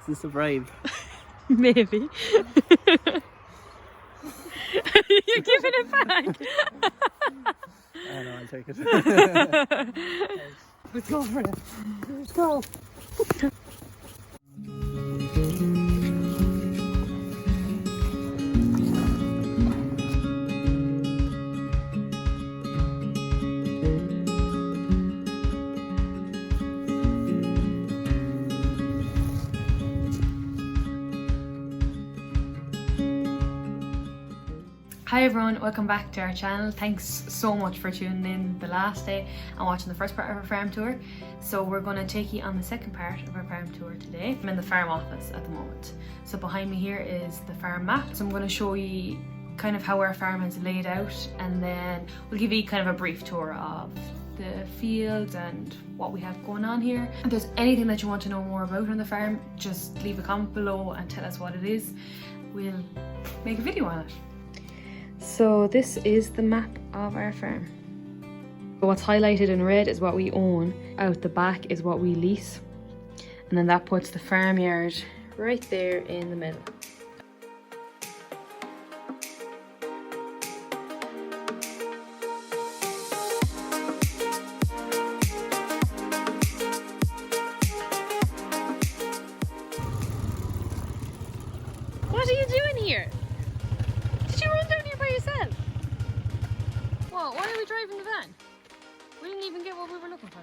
this a bribe? Maybe. You're giving it back. I know, I'll take it. Let's go for it. Let's go. Hi everyone, welcome back to our channel. Thanks so much for tuning in the last day and watching the first part of our farm tour. So we're going to take you on the second part of our farm tour today. I'm in the farm office at the moment. So behind me here is the farm map. So I'm going to show you kind of how our farm is laid out, and then we'll give you kind of a brief tour of the fields and what we have going on here. If there's anything that you want to know more about on the farm, just leave a comment below and tell us what it is. We'll make a video on it. So this is the map of our farm. What's highlighted in red is what we own. Out the back is what we lease. And then that puts the farmyard right there in the middle. What are you doing here? Did you run down here by yourself? What? Why are we driving the van? We didn't even get what we were looking for.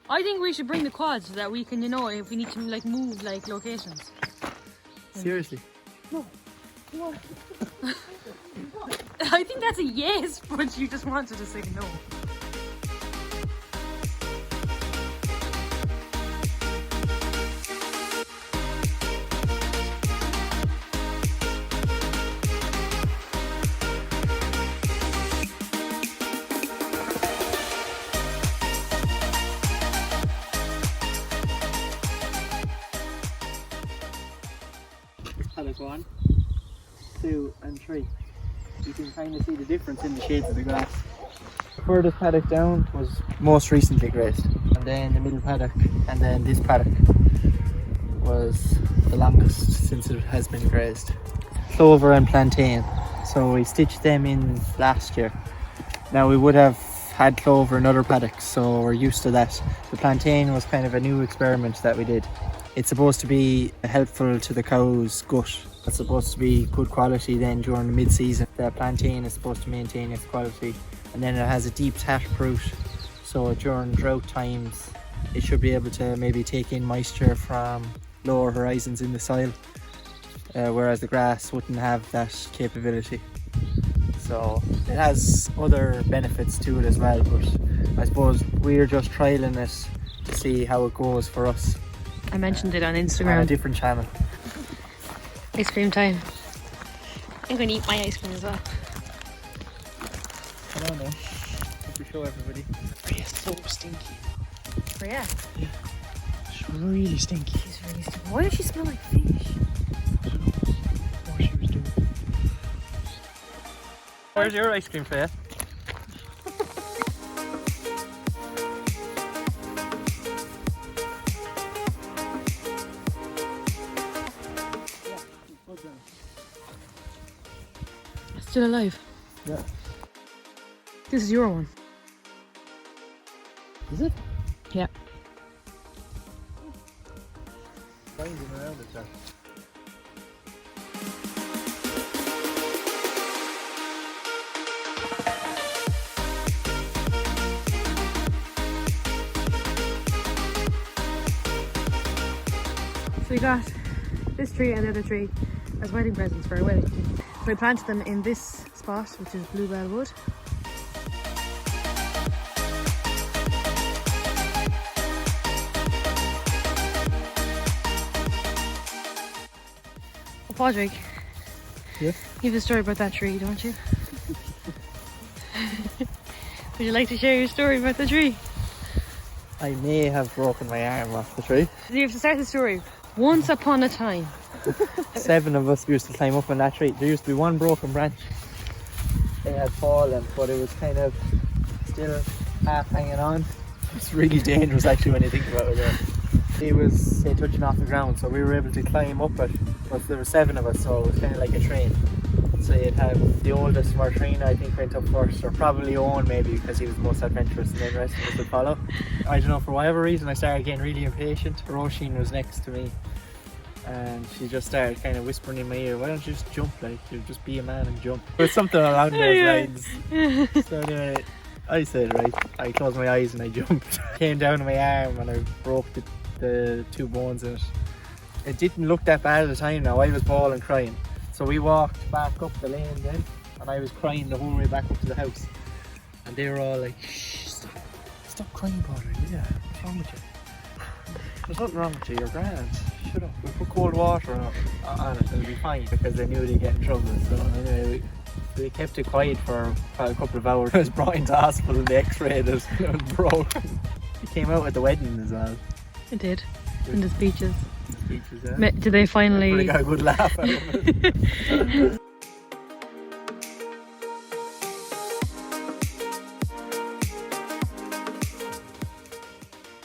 I think we should bring the quad so that we can, you know, if we need to like move like locations. Seriously? No. No. I think that's a yes, but you just wanted to say no. Paddock 1, 2 and 3. You can kind of see the difference in the shades of the grass. The furthest paddock down was most recently grazed, and then the middle paddock, and then this paddock was the longest since it has been grazed. Clover and plantain, so we stitched them in last year. Now we would have had clover in other paddocks, so we're used to that. The plantain was kind of a new experiment that we did. It's supposed to be helpful to the cow's gut. It's supposed to be good quality then during the mid-season. The plantain is supposed to maintain its quality, and then it has a deep taproot, so during drought times it should be able to maybe take in moisture from lower horizons in the soil, whereas the grass wouldn't have that capability. So it has other benefits to it as well, but I suppose we're just trialling it to see how it goes for us. I mentioned it on Instagram. On a different channel. Ice cream time. I'm going to eat my ice cream as well. Come on then. Let me show everybody. Freya's so stinky. Freya? Yeah. She's really stinky. She's really stinky. Why does she smell like fish? I don't know what she was doing. Where's your ice cream, Freya? Still alive? Yeah. This is your one. Is it? Yeah. Finding around it, Jack. So we got this tree and the other tree as wedding presents for our wedding. So we planted them in this spot, which is bluebell wood. Oh, Padraig. Yeah? You have a story about that tree, don't you? Would you like to share your story about the tree? I may have broken my arm off the tree. You have to start the story. Once upon a time. 7 of us used to climb up on that tree. There used to be one broken branch. It had fallen, but it was kind of still half hanging on. It's really dangerous actually when you think about it. He was touching off the ground, so we were able to climb up it. But there were 7 of us, so it was kind of like a train. So you'd have the oldest of our train, I think, went up first, or probably Owen maybe, because he was the most adventurous, and then the rest of us would follow. I don't know, for whatever reason I started getting really impatient. Roisin was next to me, and she just started kind of whispering in my ear, why don't you just jump, like, you just be a man and jump. It was something along those lines. So anyway, I said, right, I closed my eyes and I jumped. Came down on my arm and I broke the 2 bones in it. It didn't look that bad at the time now, I was bawling crying. So we walked back up the lane then, and I was crying the whole way back up to the house. And they were all like, shh, stop crying, Potter, yeah, what's wrong with you? There's nothing wrong with you, you're grand. Shut up. We put cold water on it and it'll be fine, because they knew they'd get in trouble. So anyway, we kept it quiet for a couple of hours. I was brought into hospital and they x-rayed it and it was broke. It came out at the wedding as well. It did. In the speeches. Speeches, yeah. Did they finally... Everybody got a good laugh out of it.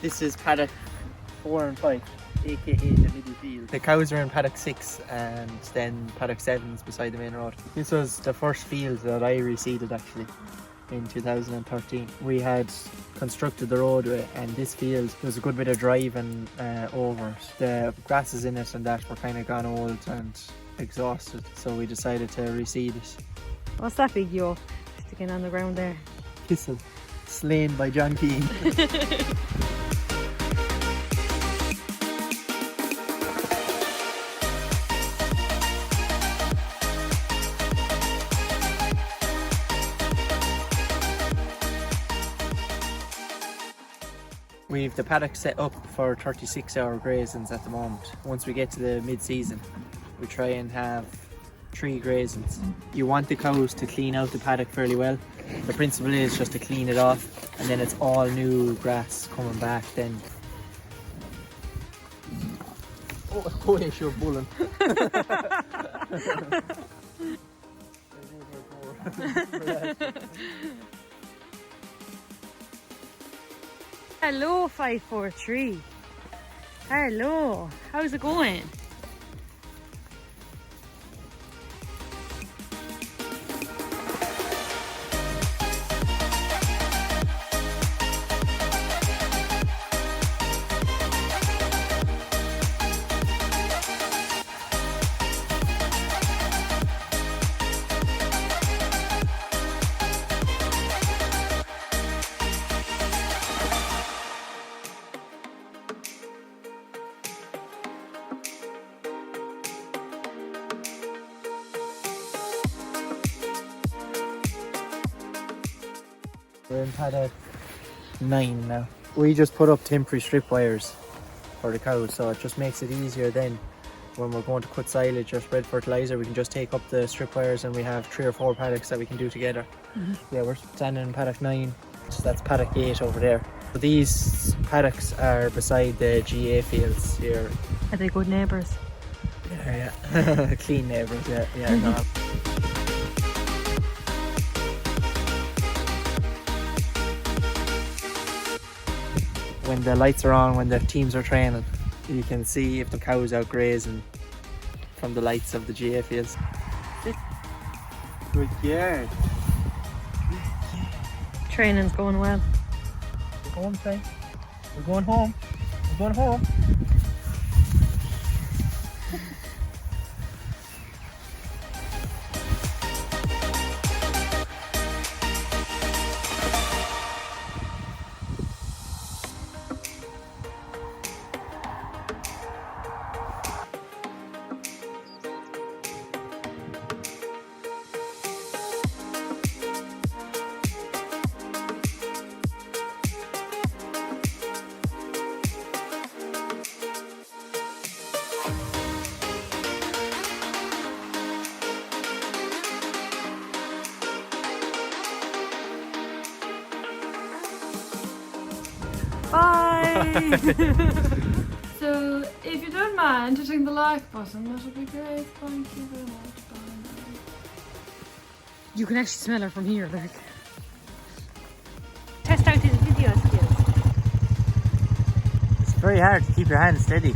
This is paddock 4 and 5, aka the middle field. The cows are in paddock 6 and then paddock 7 is beside the main road. This was the first field that I reseeded actually in 2013. We had constructed the roadway, and this field, there was a good bit of driving over it. The grasses in it and that were kind of gone old and exhausted, so we decided to reseed it. What's that big yoke sticking on the ground there? Kissel, slain by John Keane. We've the paddock set up for 36-hour grazings at the moment. Once we get to the mid-season, we try and have 3 grazings. You want the cows to clean out the paddock fairly well. The principle is just to clean it off, and then it's all new grass coming back then. Oh, yes, you're bulling. Hello 543. Hello. How's it going? We're in paddock 9 now. We just put up temporary strip wires for the cows, so it just makes it easier then when we're going to cut silage or spread fertilizer. We can just take up the strip wires and we have 3 or 4 paddocks that we can do together. Yeah, we're standing in paddock 9, so that's paddock 8 over there. So these paddocks are beside the GA fields here. Are they good neighbours? Yeah. Clean neighbours, yeah. No. When the lights are on, when the teams are training, you can see if the cows out grazing from the lights of the GA fields. Good girl. Training's going well. We're going home, We're going home. We're going home. Bye! So, if you don't mind hitting the like button, that would be great. Thank you very much. Bye. You can actually smell her from here, like. Test out his video skills. very hard to keep your hand steady.